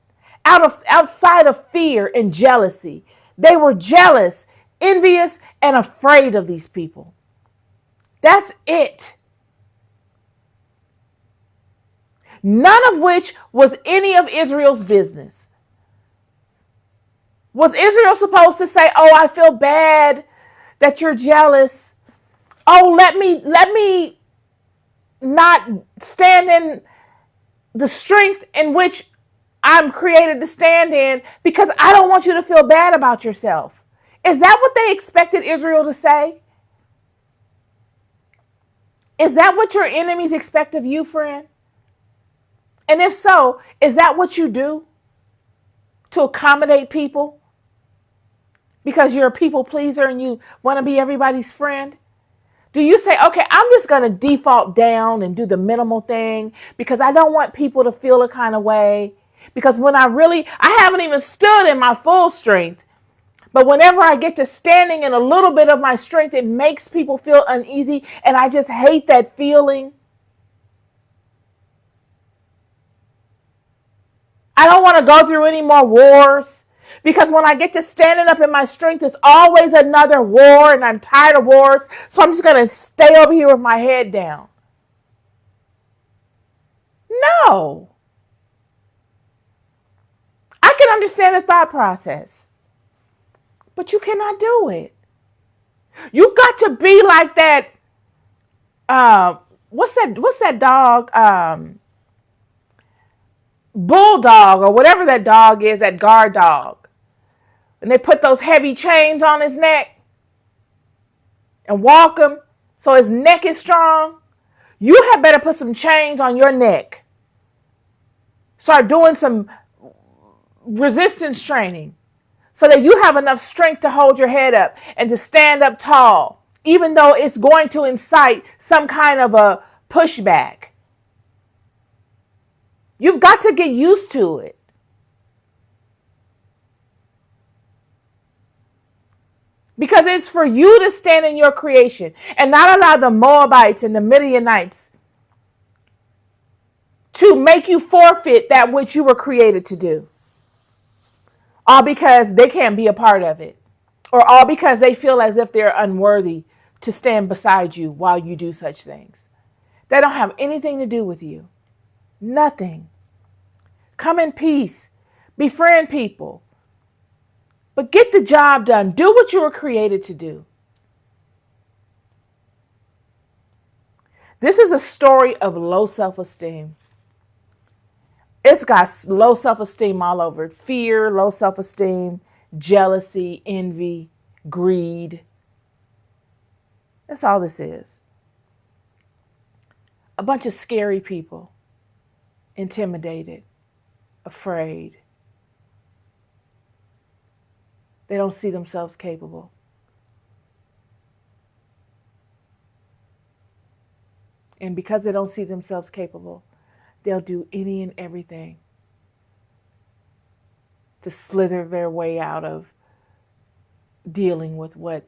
outside of fear and jealousy. They were jealous, envious, and afraid of these people. That's it. None of which was any of Israel's business. Was Israel supposed to say, oh, I feel bad that you're jealous. Oh, let me not stand in the strength in which I'm created to stand in because I don't want you to feel bad about yourself. Is that what they expected Israel to say? Is that what your enemies expect of you, friend? And if so, is that what you do to accommodate people? Because you're a people pleaser and you want to be everybody's friend? Do you say, okay, I'm just going to default down and do the minimal thing because I don't want people to feel a kind of way? Because I haven't even stood in my full strength. But whenever I get to standing in a little bit of my strength, it makes people feel uneasy. And I just hate that feeling. I don't want to go through any more wars. Because when I get to standing up in my strength, it's always another war. And I'm tired of wars. So I'm just going to stay over here with my head down. No. I can understand the thought process. But you cannot do it. You got to be like that. What's that dog? Bulldog or whatever that dog is, that guard dog. And they put those heavy chains on his neck and walk him so his neck is strong. You had better put some chains on your neck. Start doing some resistance training so that you have enough strength to hold your head up and to stand up tall, even though it's going to incite some kind of a pushback. You've got to get used to it. Because it's for you to stand in your creation and not allow the Moabites and the Midianites to make you forfeit that which you were created to do. All because they can't be a part of it. Or all because they feel as if they're unworthy to stand beside you while you do such things. They don't have anything to do with you. Nothing. Come in peace. Befriend people. But get the job done. Do what you were created to do. This is a story of low self-esteem. It's got low self-esteem all over it. Fear, low self-esteem, jealousy, envy, greed. That's all this is. A bunch of scary people. Intimidated. Afraid. They don't see themselves capable. And because they don't see themselves capable, they'll do any and everything to slither their way out of dealing with what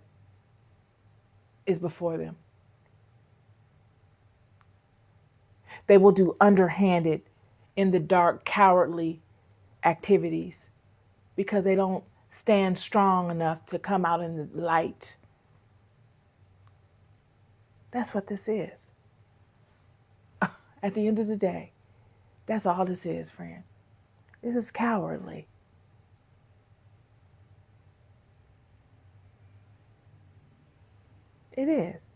is before them. They will do underhanded, in the dark, cowardly activities because they don't stand strong enough to come out in the light. That's what this is. At the end of the day, that's all this is, friend. This is cowardly. It is.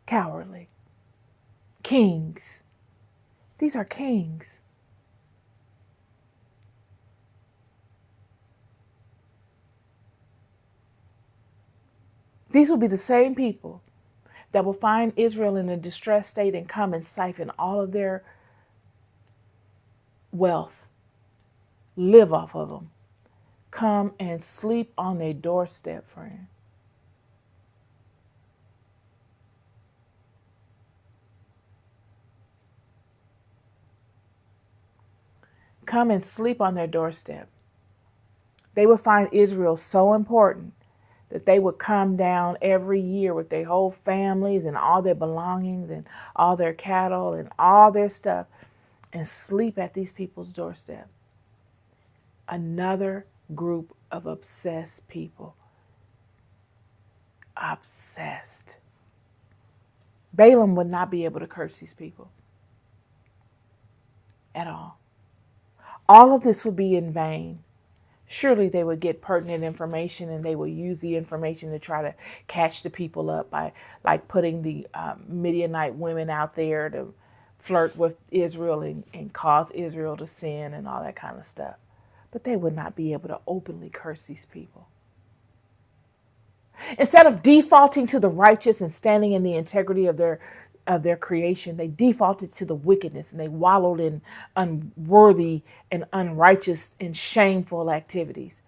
Cowardly. Kings. These are kings. These will be the same people that will find Israel in a distressed state and come and siphon all of their wealth, live off of them, come and sleep on their doorstep, friend. Come and sleep on their doorstep. They would find Israel so important that they would come down every year with their whole families and all their belongings and all their cattle and all their stuff and sleep at these people's doorstep. Another group of obsessed people. Obsessed. Balaam would not be able to curse these people at all. All of this would be in vain. Surely they would get pertinent information and they would use the information to try to catch the people up by like putting the Midianite women out there to flirt with Israel and cause Israel to sin and all that kind of stuff. But they would not be able to openly curse these people. Instead of defaulting to the righteous and standing in the integrity of their creation, they defaulted to the wickedness and they wallowed in unworthy and unrighteous and shameful activities.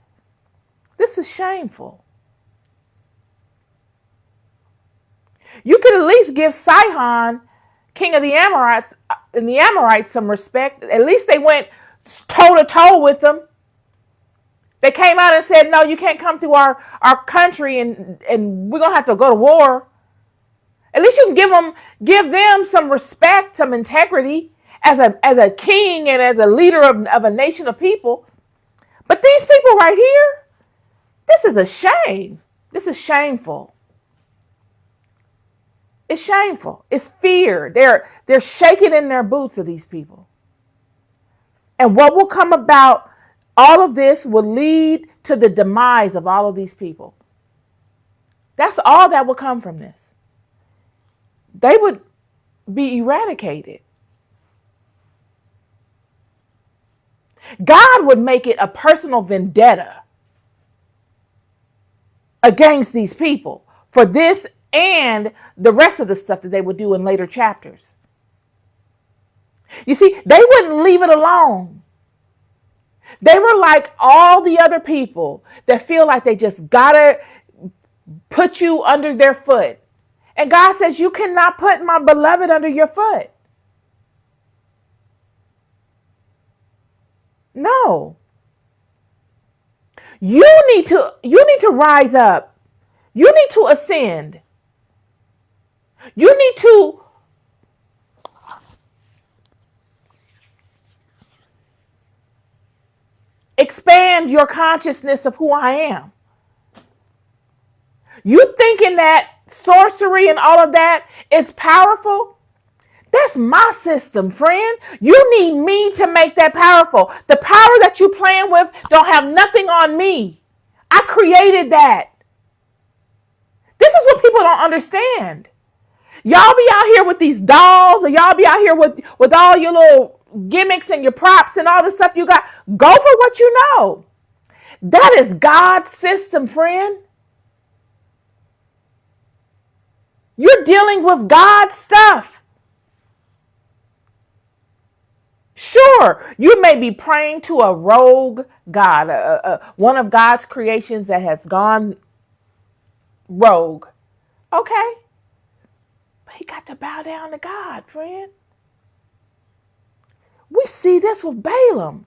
This is shameful. You could at least give Sihon, king of the Amorites, some respect. At least they went toe to toe with them. They came out and said, no, you can't come through our country and we're going to have to go to war. At least you can give them some respect, some integrity as a king and as a leader of a nation of people. But these people right here, this is a shame. This is shameful. It's shameful. It's fear. They're shaking in their boots of these people. And what will come about, all of this will lead to the demise of all of these people. That's all that will come from this. They would be eradicated. God would make it a personal vendetta against these people for this and the rest of the stuff that they would do in later chapters. You see, they wouldn't leave it alone. They were like all the other people that feel like they just gotta put you under their foot. And God says, you cannot put my beloved under your foot. No. You need to rise up. You need to ascend. You need to expand your consciousness of who I am. You thinking that sorcery and all of that is powerful? That's my system, friend. You need me to make that powerful. The power that you playing with don't have nothing on me. I created that. This is what people don't understand. Y'all be out here with these dolls, or y'all be out here with all your little gimmicks and your props and all the stuff you got. Go for what you know. That is God's system, friend. You're dealing with God's stuff. Sure, you may be praying to a rogue God, one of God's creations that has gone rogue. Okay. But he got to bow down to God, friend. We see this with Balaam.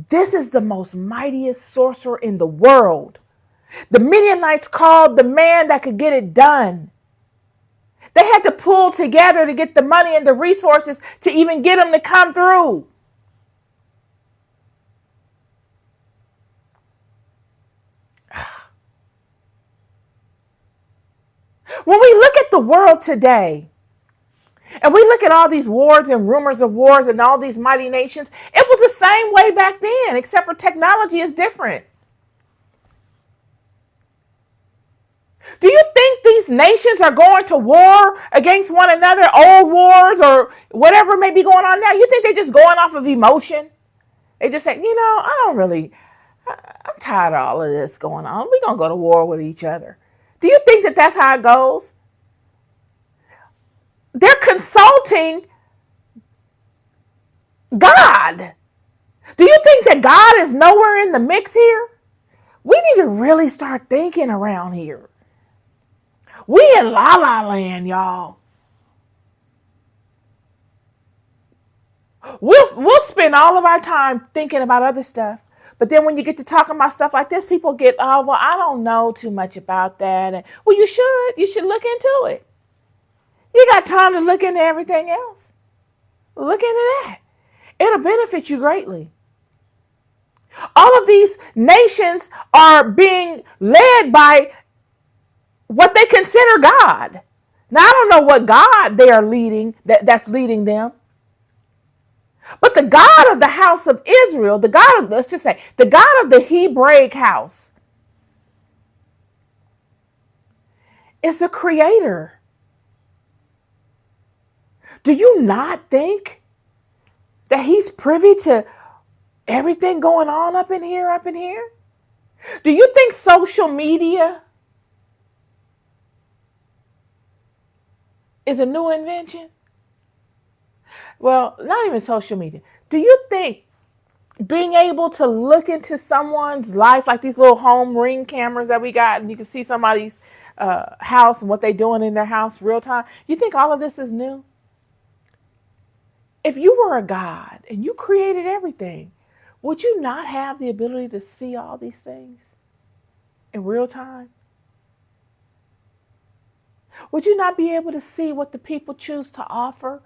This is the most mightiest sorcerer in the world. The Midianites called the man that could get it done. They had to pull together to get the money and the resources to even get them to come through. When we look at the world today, and we look at all these wars and rumors of wars and all these mighty nations, it was the same way back then, except for technology is different. Do you think these nations are going to war against one another, old wars or whatever may be going on now? You think they're just going off of emotion? They just say, I'm tired of all of this going on. We're going to go to war with each other. Do you think that that's how it goes? They're consulting God. Do you think that God is nowhere in the mix here? We need to really start thinking around here. We in la la land, y'all. We'll spend all of our time thinking about other stuff. But then when you get to talking about stuff like this, people get, oh, well, I don't know too much about that. And, well, you should. You should look into it. You got time to look into everything else. Look into that. It'll benefit you greatly. All of these nations are being led by what they consider God. Now, I don't know what God they are leading, that's leading them. But the God of the house of Israel, the God of, let's just say, the God of the Hebraic house is the creator. Do you not think that he's privy to everything going on up in here, up in here? Do you think social media is a new invention? Well, not even social media. Do you think being able to look into someone's life, like these little home ring cameras that we got, and you can see somebody's house and what they're doing in their house real time, you think all of this is new? If you were a God and you created everything, would you not have the ability to see all these things in real time? Would you not be able to see what the people choose to offer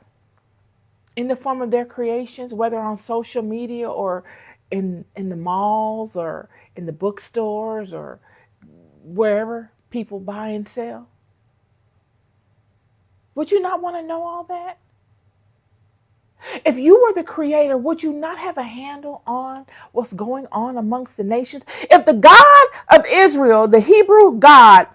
in the form of their creations, whether on social media or in the malls or in the bookstores or wherever people buy and sell? Would you not want to know all that? If you were the creator, would you not have a handle on what's going on amongst the nations? If the God of Israel, the Hebrew God,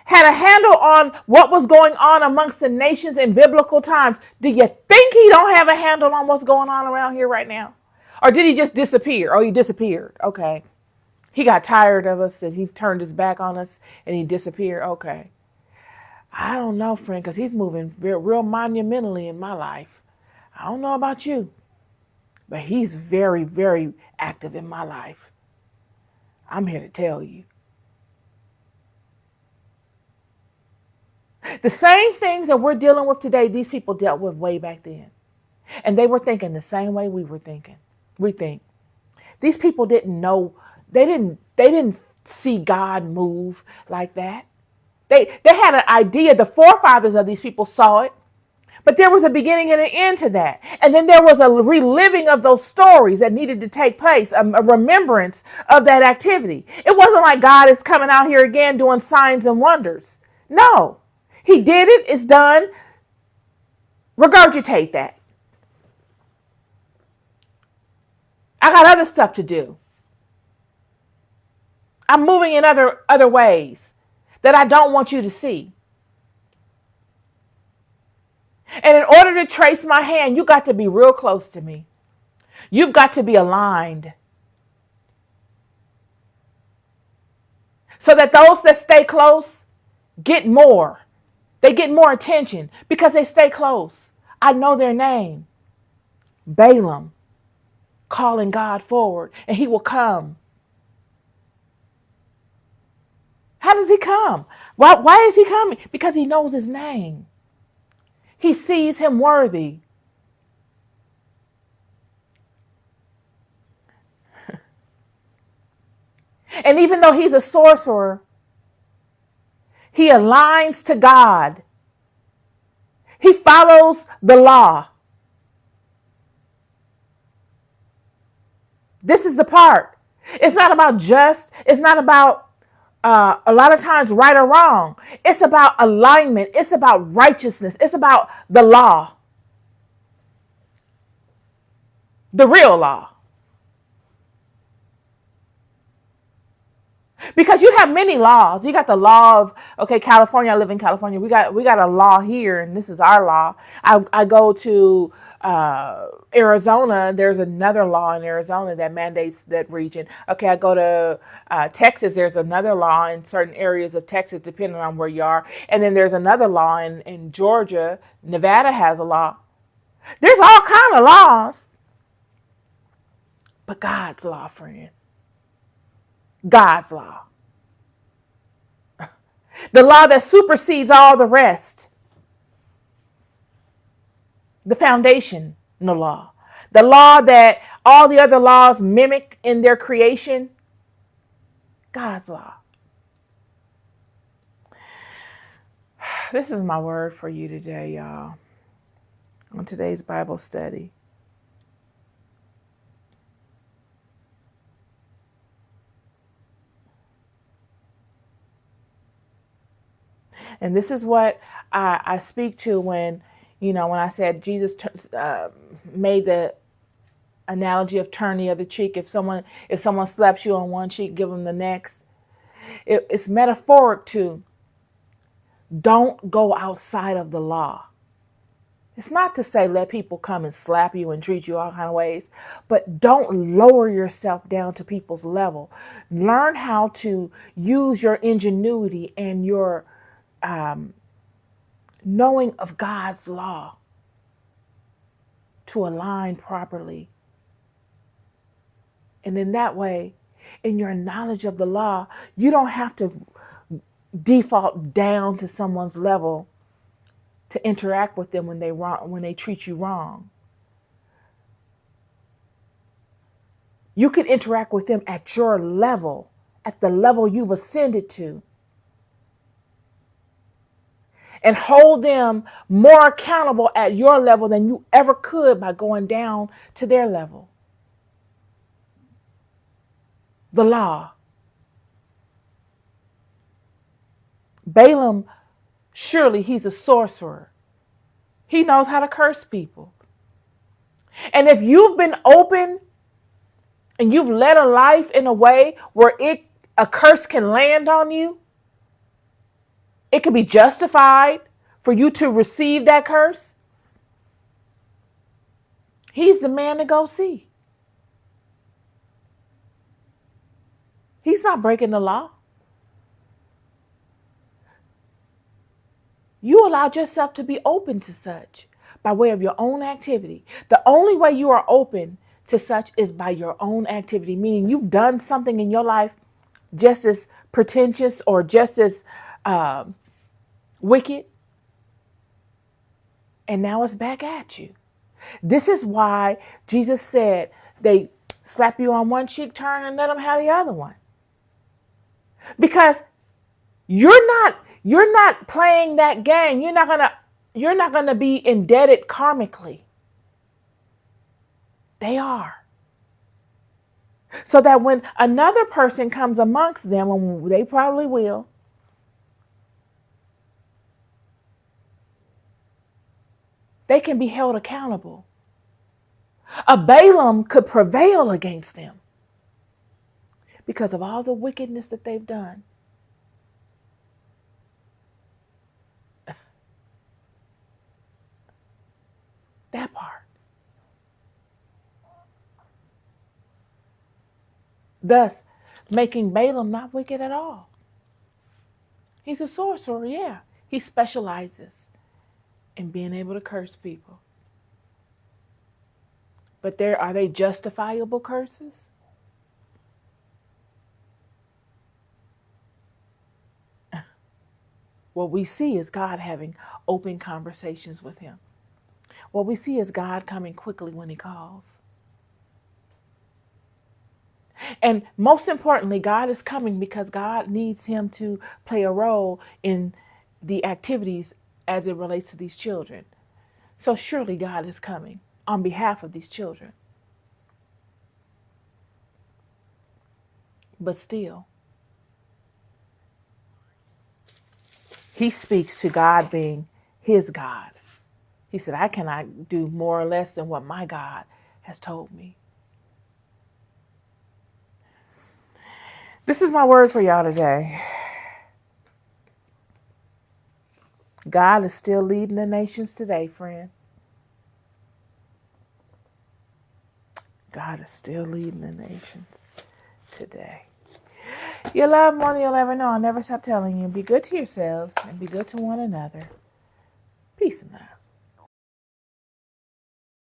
had a handle on what was going on amongst the nations in biblical times, do you think he don't have a handle on what's going on around here right now? Or did he just disappear? Oh, he disappeared. Okay. He got tired of us and he turned his back on us and he disappeared. Okay. I don't know, friend, because he's moving real monumentally in my life. I don't know about you, but he's very, very active in my life. I'm here to tell you. The same things that we're dealing with today, these people dealt with way back then. And they were thinking the same way we were thinking. We think. These people didn't know, they didn't see God move like that. They had an idea, the forefathers of these people saw it. But there was a beginning and an end to that. And then there was a reliving of those stories that needed to take place, a remembrance of that activity. It wasn't like God is coming out here again doing signs and wonders. No, he did it. It's done. Regurgitate that. I got other stuff to do. I'm moving in other ways that I don't want you to see. And in order to trace my hand, you got to be real close to me. You've got to be aligned. So that those that stay close get more. They get more attention because they stay close. I know their name. Balaam, calling God forward, and he will come. How does he come? Why is he coming? Because he knows his name. He sees him worthy. And even though he's a sorcerer, he aligns to God He follows the law. This is the part. It's not about it's not about a lot of times right or wrong. It's about alignment. It's about righteousness. It's about the law, the real law. Because you have many laws. You got the law of, okay, California. I live in California. We got a law here, and this is our law. I go to Arizona. There's another law in Arizona that mandates that region. Okay, I go to Texas. There's another law in certain areas of Texas, depending on where you are. And then there's another law in Georgia. Nevada has a law. There's all kind of laws, but God's law, friend. God's law. The law that supersedes all the rest. The foundation, no law. The law that all the other laws mimic in their creation. God's law. This is my word for you today, y'all. On today's Bible study. And this is what I speak to when I said Jesus made the analogy of turn the other cheek. If someone slaps you on one cheek, give them the next. It's metaphoric to don't go outside of the law. It's not to say let people come and slap you and treat you all kind of ways, but don't lower yourself down to people's level. Learn how to use your ingenuity and your knowing of God's law to align properly. And in that way, in your knowledge of the law, you don't have to default down to someone's level to interact with them when they treat you wrong. You can interact with them at your level, at the level you've ascended to, and hold them more accountable at your level than you ever could by going down to their level. The law. Balaam, surely he's a sorcerer. He knows how to curse people. And if you've been open and you've led a life in a way where a curse can land on you, it can be justified for you to receive that curse, he's the man to go see. He's not breaking the law. You allowed yourself to be open to such by way of your own activity. The only way you are open to such is by your own activity, meaning you've done something in your life just as pretentious or just as wicked, and now it's back at you. This is why Jesus said they slap you on one cheek, turn and let them have the other one. Because you're not playing that game. You're not gonna be indebted karmically. They are. So that when another person comes amongst them, and they probably will, they can be held accountable. A Balaam could prevail against them because of all the wickedness that they've done. That part. Thus, making Balaam not wicked at all. He's a sorcerer, yeah. He specializes in being able to curse people. But are they justifiable curses? What we see is God having open conversations with him. What we see is God coming quickly when he calls. And most importantly, God is coming because God needs him to play a role in the activities as it relates to these children. So surely God is coming on behalf of these children. But still, he speaks to God being his God. He said, I cannot do more or less than what my God has told me. This is my word for y'all today. God is still leading the nations today, friend. God is still leading the nations today. You love more than you'll ever know. I'll never stop telling you. Be good to yourselves and be good to one another. Peace and love.